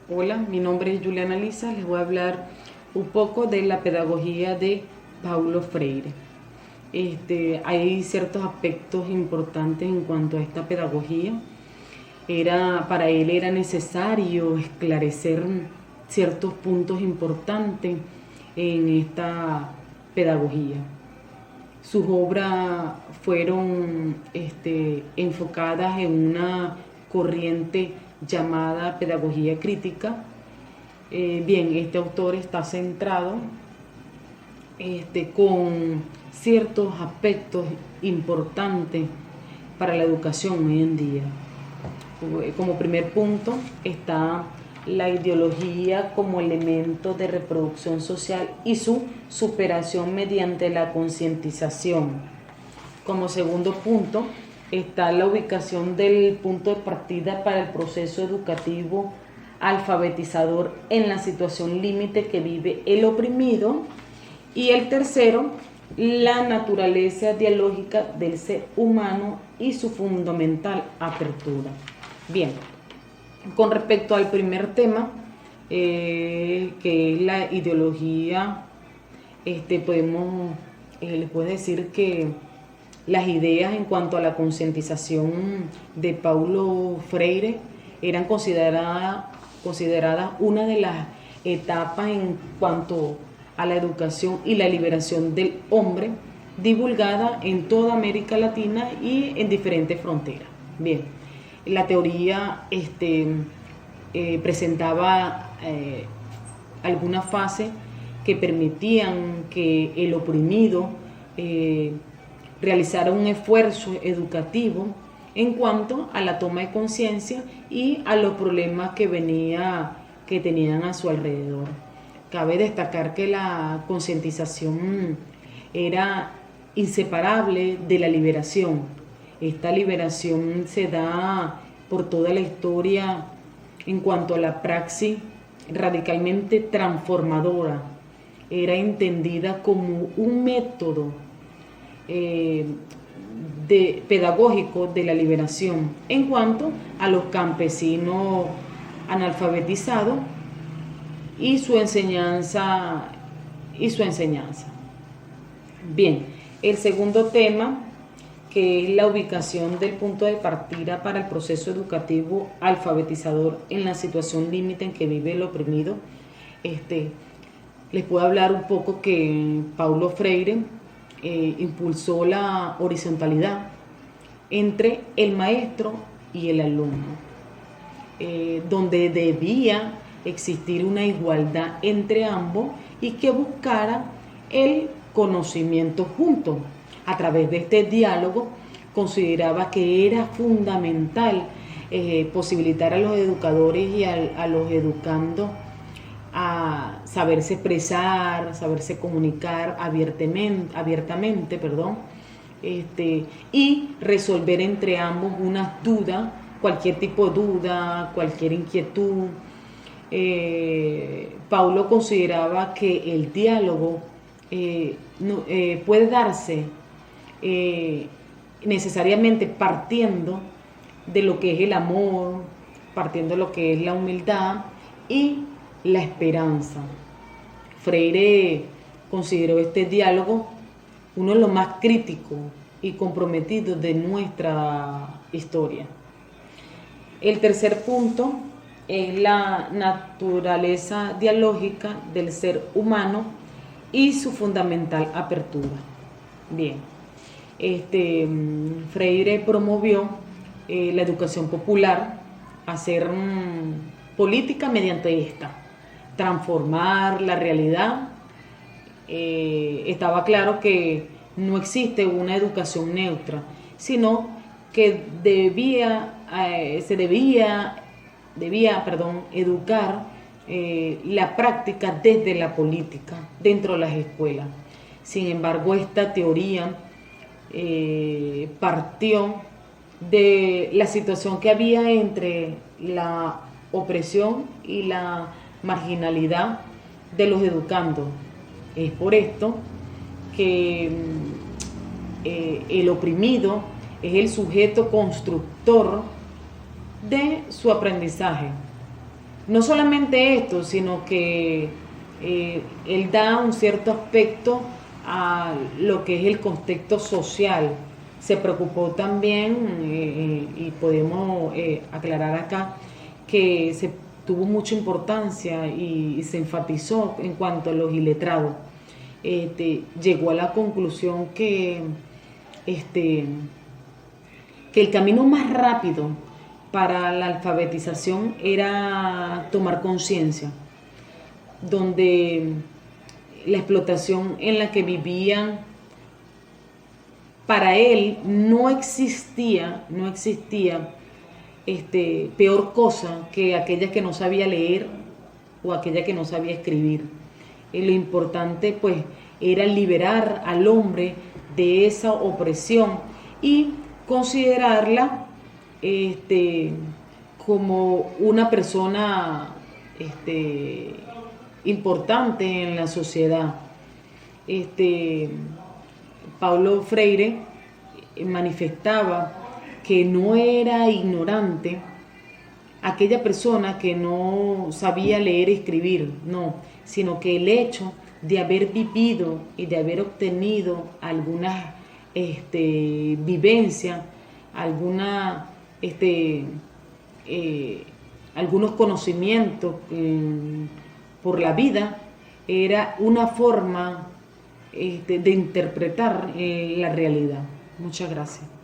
Hola, mi nombre es Juliana Lisa, les voy a hablar un poco de la pedagogía de Paulo Freire. Hay ciertos aspectos importantes en cuanto a esta pedagogía. Para él era necesario esclarecer ciertos puntos importantes en esta pedagogía. Sus obras fueron enfocadas en una corriente llamada pedagogía crítica. Este autor está centrado con ciertos aspectos importantes para la educación hoy en día. Como primer punto está la ideología como elemento de reproducción social y su superación mediante la concientización. Como segundo punto está la ubicación del punto de partida para el proceso educativo alfabetizador en la situación límite que vive el oprimido. Y el tercero, la naturaleza dialógica del ser humano y su fundamental apertura. Bien, con respecto al primer tema, que es la ideología, les puedo decir que las ideas en cuanto a la concientización de Paulo Freire eran consideradas una de las etapas en cuanto a la educación y la liberación del hombre, divulgada en toda América Latina y en diferentes fronteras. Bien, la teoría presentaba algunas fases que permitían que el oprimido realizara un esfuerzo educativo en cuanto a la toma de conciencia y a los problemas que tenían a su alrededor. Cabe destacar que la concientización era inseparable de la liberación. Esta liberación se da por toda la historia en cuanto a la praxis radicalmente transformadora. Era entendida como un método pedagógico de la liberación en cuanto a los campesinos analfabetizados y su enseñanza. Bien, el segundo tema, que es la ubicación del punto de partida para el proceso educativo alfabetizador en la situación límite en que vive el oprimido. Les puedo hablar un poco que Paulo Freire impulsó la horizontalidad entre el maestro y el alumno, donde debía existir una igualdad entre ambos y que buscara el conocimiento juntos. A través de este diálogo consideraba que era fundamental posibilitar a los educadores y a los educandos a saberse expresar, saberse comunicar abiertamente, y resolver entre ambos unas dudas, cualquier tipo de duda, cualquier inquietud. Paulo consideraba que el diálogo puede darse necesariamente partiendo de lo que es el amor, partiendo de lo que es la humildad y la esperanza. Freire consideró este diálogo uno de los más críticos y comprometidos de nuestra historia. El tercer punto es la naturaleza dialógica del ser humano y su fundamental apertura. Bien, Freire promovió la educación popular, hacer política mediante esta, transformar la realidad. Estaba claro que no existe una educación neutra, sino que debía educar la práctica desde la política, dentro de las escuelas. Sin embargo, esta teoría partió de la situación que había entre la opresión y la marginalidad de los educandos. Es por esto que el oprimido es el sujeto constructor de su aprendizaje. no solamente esto, sino que él da un cierto aspecto a lo que es el contexto social. Se preocupó también, y podemos aclarar acá, que se tuvo mucha importancia y se enfatizó en cuanto a los iletrados. Llegó a la conclusión este, que el camino más rápido para la alfabetización era tomar conciencia, donde la explotación en la que vivían, para él no existía peor cosa que aquella que no sabía leer o aquella que no sabía escribir. Lo importante pues era liberar al hombre de esa opresión y considerarla como una persona importante en la sociedad. Paulo Freire manifestaba que no era ignorante aquella persona que no sabía leer y escribir, no, sino que el hecho de haber vivido y de haber obtenido algunas vivencias, alguna, algunos conocimientos por la vida, era una forma de interpretar la realidad. Muchas gracias.